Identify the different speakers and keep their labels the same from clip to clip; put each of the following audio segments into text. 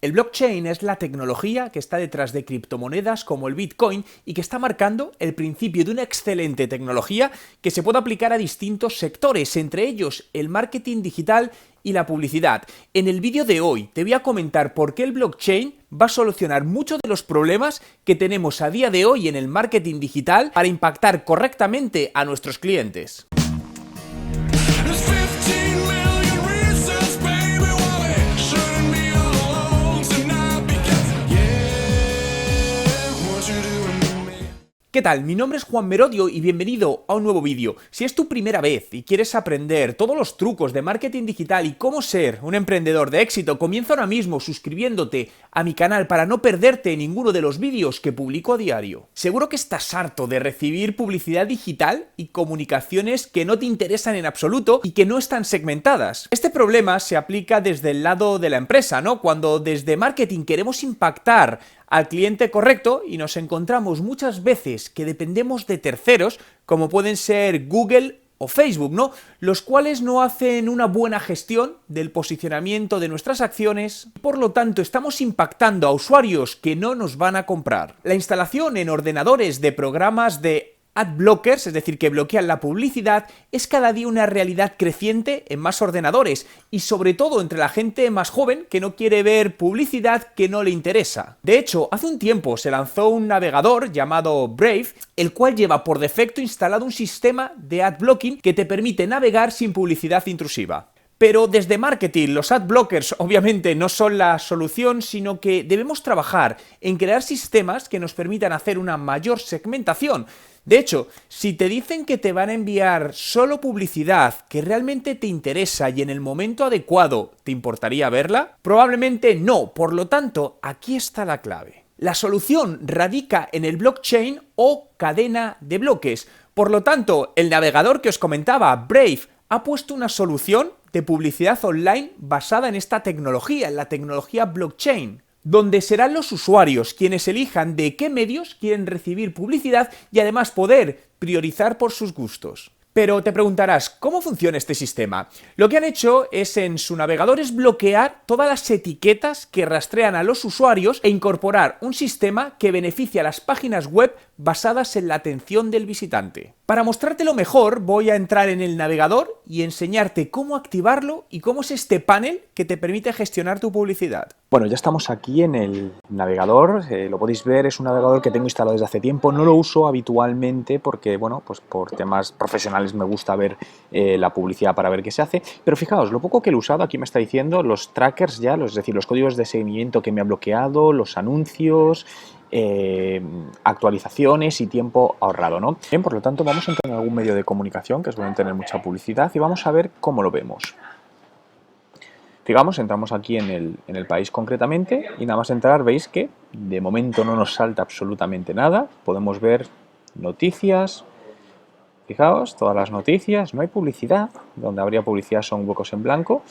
Speaker 1: El blockchain es la tecnología que está detrás de criptomonedas como el Bitcoin y que está marcando el principio de una excelente tecnología que se puede aplicar a distintos sectores, entre ellos el marketing digital y la publicidad. En el vídeo de hoy te voy a comentar por qué el blockchain va a solucionar muchos de los problemas que tenemos a día de hoy en el marketing digital para impactar correctamente a nuestros clientes. ¿Qué tal? Mi nombre es Juan Merodio y bienvenido a un nuevo vídeo. Si es tu primera vez y quieres aprender todos los trucos de marketing digital y cómo ser un emprendedor de éxito, comienza ahora mismo suscribiéndote a mi canal para no perderte ninguno de los vídeos que publico a diario. Seguro que estás harto de recibir publicidad digital y comunicaciones que no te interesan en absoluto y que no están segmentadas. Este problema se aplica desde el lado de la empresa, ¿no? Cuando desde marketing queremos impactar al cliente correcto y nos encontramos muchas veces que dependemos de terceros, como pueden ser Google o Facebook, ¿no? Los cuales no hacen una buena gestión del posicionamiento de nuestras acciones, por lo tanto estamos impactando a usuarios que no nos van a comprar. La instalación en ordenadores de programas de ad blockers, es decir, que bloquean la publicidad, es cada día una realidad creciente en más ordenadores y sobre todo entre la gente más joven que no quiere ver publicidad que no le interesa. De hecho, hace un tiempo se lanzó un navegador llamado Brave, el cual lleva por defecto instalado un sistema de ad blocking que te permite navegar sin publicidad intrusiva. Pero desde marketing, los ad blockers obviamente no son la solución, sino que debemos trabajar en crear sistemas que nos permitan hacer una mayor segmentación. De hecho, si te dicen que te van a enviar solo publicidad que realmente te interesa y en el momento adecuado, ¿te importaría verla? Probablemente no, por lo tanto, aquí está la clave. La solución radica en el blockchain o cadena de bloques. Por lo tanto, el navegador que os comentaba, Brave, ha puesto una solución de publicidad online basada en esta tecnología, en la tecnología blockchain, donde serán los usuarios quienes elijan de qué medios quieren recibir publicidad y además poder priorizar por sus gustos. Pero te preguntarás, ¿cómo funciona este sistema? Lo que han hecho es en su navegador es bloquear todas las etiquetas que rastrean a los usuarios e incorporar un sistema que beneficia a las páginas web basadas en la atención del visitante. Para mostrártelo mejor, voy a entrar en el navegador y enseñarte cómo activarlo y cómo es este panel que te permite gestionar tu publicidad.
Speaker 2: Bueno, ya estamos aquí en el navegador, lo podéis ver, es un navegador que tengo instalado desde hace tiempo, no lo uso habitualmente porque, bueno, pues por temas profesionales me gusta ver la publicidad para ver qué se hace, pero fijaos, lo poco que lo he usado, aquí me está diciendo los trackers ya, es decir, los códigos de seguimiento que me ha bloqueado, los anuncios, actualizaciones y tiempo ahorrado, ¿no? Bien, por lo tanto vamos a entrar en algún medio de comunicación que suelen tener mucha publicidad y vamos a ver cómo lo vemos. Fijamos, entramos aquí en el país concretamente y nada más entrar veis que de momento no nos salta absolutamente nada. Podemos ver noticias, fijaos, todas las noticias, no hay publicidad, donde habría publicidad son huecos en blanco,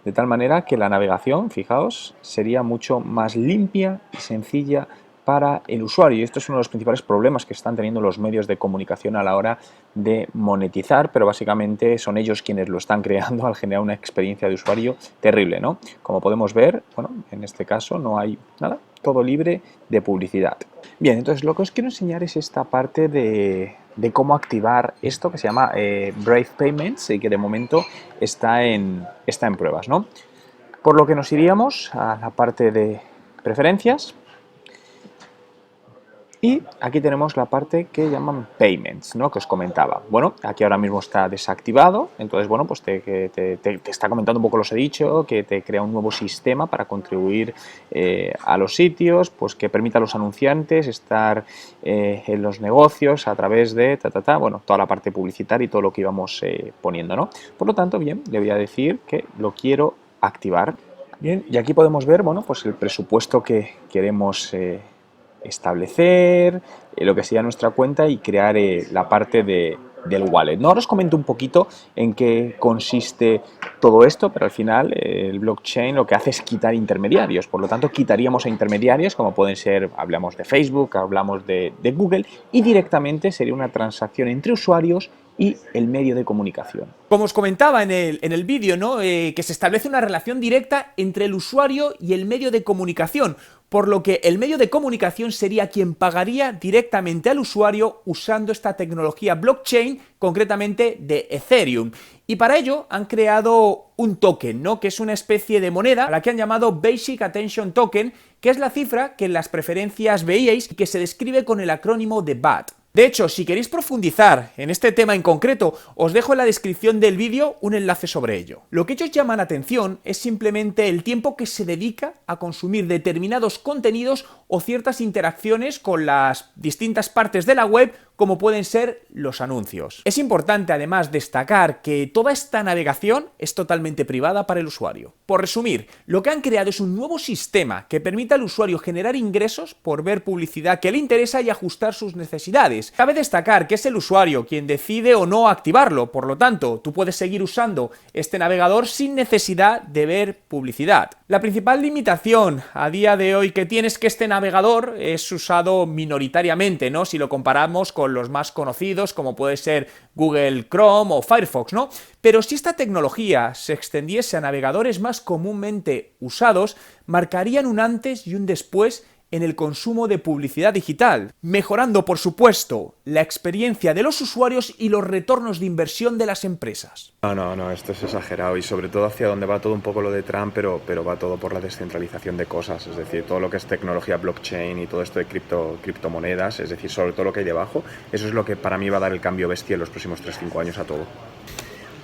Speaker 2: de tal manera que la navegación, fijaos, sería mucho más limpia y sencilla para el usuario. Y esto es uno de los principales problemas que están teniendo los medios de comunicación a la hora de monetizar, pero básicamente son ellos quienes lo están creando al generar una experiencia de usuario terrible, ¿no? Como podemos ver, bueno, en este caso no hay nada, todo libre de publicidad. Bien, entonces lo que os quiero enseñar es esta parte de cómo activar esto que se llama Brave Payments y que de momento está en pruebas, ¿no? Por lo que nos iríamos a la parte de preferencias. Y aquí tenemos la parte que llaman Payments, ¿no? Que os comentaba. Bueno, aquí ahora mismo está desactivado, entonces, bueno, pues te está comentando un poco, los he dicho, que te crea un nuevo sistema para contribuir a los sitios, pues que permita a los anunciantes estar en los negocios a través de, bueno, toda la parte publicitaria y todo lo que íbamos poniendo, ¿no? Por lo tanto, bien, le voy a decir que lo quiero activar. Bien, y aquí podemos ver, bueno, pues el presupuesto que queremos establecer, lo que sería nuestra cuenta y crear la parte del wallet, ¿no? Ahora os comento un poquito en qué consiste todo esto, pero al final el blockchain lo que hace es quitar intermediarios, por lo tanto quitaríamos a intermediarios como pueden ser, hablamos de Facebook, hablamos de Google y directamente sería una transacción entre usuarios y el medio de comunicación.
Speaker 1: Como os comentaba en el vídeo, ¿no? Que se establece una relación directa entre el usuario y el medio de comunicación, por lo que el medio de comunicación sería quien pagaría directamente al usuario usando esta tecnología blockchain, concretamente de Ethereum. Y para ello han creado un token, ¿no? Que es una especie de moneda a la que han llamado Basic Attention Token, que es la cifra que en las preferencias veíais y que se describe con el acrónimo de BAT. De hecho, si queréis profundizar en este tema en concreto, os dejo en la descripción del vídeo un enlace sobre ello. Lo que ellos llaman atención es simplemente el tiempo que se dedica a consumir determinados contenidos o ciertas interacciones con las distintas partes de la web, como pueden ser los anuncios. Es importante además destacar que toda esta navegación es totalmente privada para el usuario. Por resumir, lo que han creado es un nuevo sistema que permite al usuario generar ingresos por ver publicidad que le interesa y ajustar sus necesidades. Cabe destacar que es el usuario quien decide o no activarlo, por lo tanto, tú puedes seguir usando este navegador sin necesidad de ver publicidad. La principal limitación a día de hoy que tiene es que este navegador es usado minoritariamente, ¿no? Si lo comparamos con los más conocidos, como puede ser Google Chrome o Firefox, ¿no? Pero si esta tecnología se extendiese a navegadores más comúnmente usados, marcarían un antes y un después en el consumo de publicidad digital, mejorando, por supuesto, la experiencia de los usuarios y los retornos de inversión de las empresas.
Speaker 3: No, esto es exagerado y sobre todo hacia donde va todo un poco lo de Trump, pero va todo por la descentralización de cosas, es decir, todo lo que es tecnología blockchain y todo esto de criptomonedas, es decir, sobre todo lo que hay debajo, eso es lo que para mí va a dar el cambio bestia en los próximos 3-5 años a todo.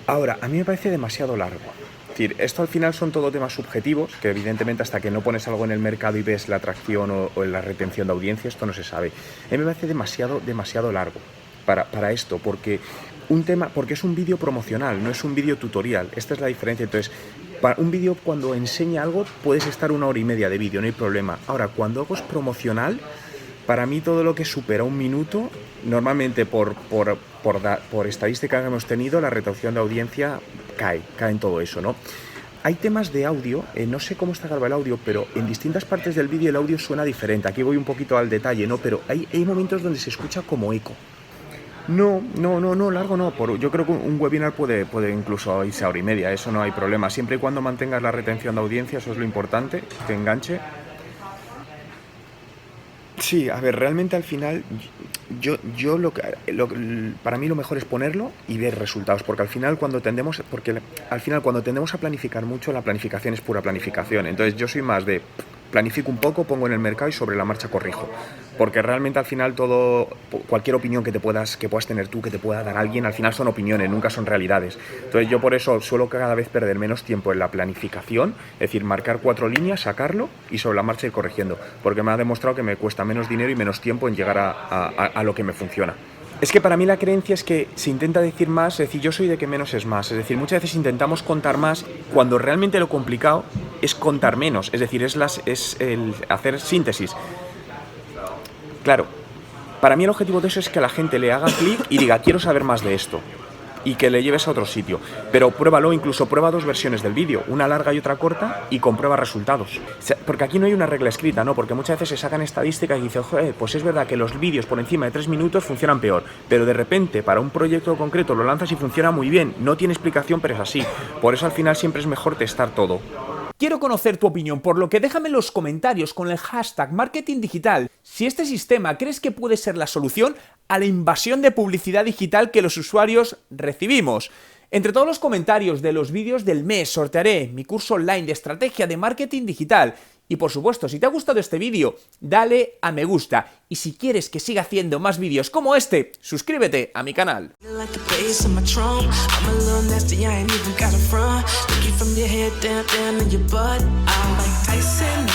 Speaker 3: Ahora, a mí me parece demasiado largo. Es decir, esto al final son todo temas subjetivos, que evidentemente hasta que no pones algo en el mercado y ves la atracción o la retención de audiencia, esto no se sabe. A mí me parece demasiado largo para esto, porque es un vídeo promocional, no es un vídeo tutorial. Esta es la diferencia. Entonces, para un vídeo cuando enseña algo puedes estar 1 hora y media de vídeo, no hay problema. Ahora, cuando algo es promocional, para mí todo lo que supera 1 minuto, normalmente por estadística que hemos tenido, la retención de audiencia cae en todo eso, ¿no? Hay temas de audio, no sé cómo está grabado el audio, pero en distintas partes del vídeo el audio suena diferente. Aquí voy un poquito al detalle, ¿no? Pero hay momentos donde se escucha como eco. No, largo no. Yo creo que un webinar puede incluso irse a 1 hora y media, eso no hay problema. Siempre y cuando mantengas la retención de audiencia, eso es lo importante, que enganche. Sí, a ver, realmente al final para mí lo mejor es ponerlo y ver resultados, porque al final cuando tendemos a planificar mucho, la planificación es pura planificación. Entonces yo soy más de planifico un poco, pongo en el mercado y sobre la marcha corrijo, porque realmente al final cualquier opinión que puedas tener tú, que te pueda dar alguien, al final son opiniones, nunca son realidades. Entonces yo por eso suelo cada vez perder menos tiempo en la planificación, es decir, marcar 4 líneas, sacarlo y sobre la marcha ir corrigiendo, porque me ha demostrado que me cuesta menos dinero y menos tiempo en llegar a lo que me funciona. Es que para mí la creencia es que se intenta decir más, es decir, yo soy de que menos es más, es decir, muchas veces intentamos contar más cuando realmente lo complicado es contar menos, es decir, es el hacer síntesis. Claro, para mí el objetivo de eso es que la gente le haga clic y diga, quiero saber más de esto, y que le lleves a otro sitio, pero pruébalo, incluso prueba 2 versiones del vídeo, una larga y otra corta, y comprueba resultados. Porque aquí no hay una regla escrita, ¿no? Porque muchas veces se sacan estadísticas y dicen, joder, pues es verdad que los vídeos por encima de 3 minutos funcionan peor, pero de repente para un proyecto concreto lo lanzas y funciona muy bien, no tiene explicación, pero es así. Por eso al final siempre es mejor testar todo.
Speaker 1: Quiero conocer tu opinión, por lo que déjame en los comentarios con el hashtag marketing digital si este sistema crees que puede ser la solución a la invasión de publicidad digital que los usuarios recibimos. Entre todos los comentarios de los vídeos del mes sortearé mi curso online de estrategia de marketing digital. Y por supuesto, si te ha gustado este vídeo, dale a me gusta. Y si quieres que siga haciendo más vídeos como este, suscríbete a mi canal.
Speaker 4: From your head down to your butt, I'm like Tyson.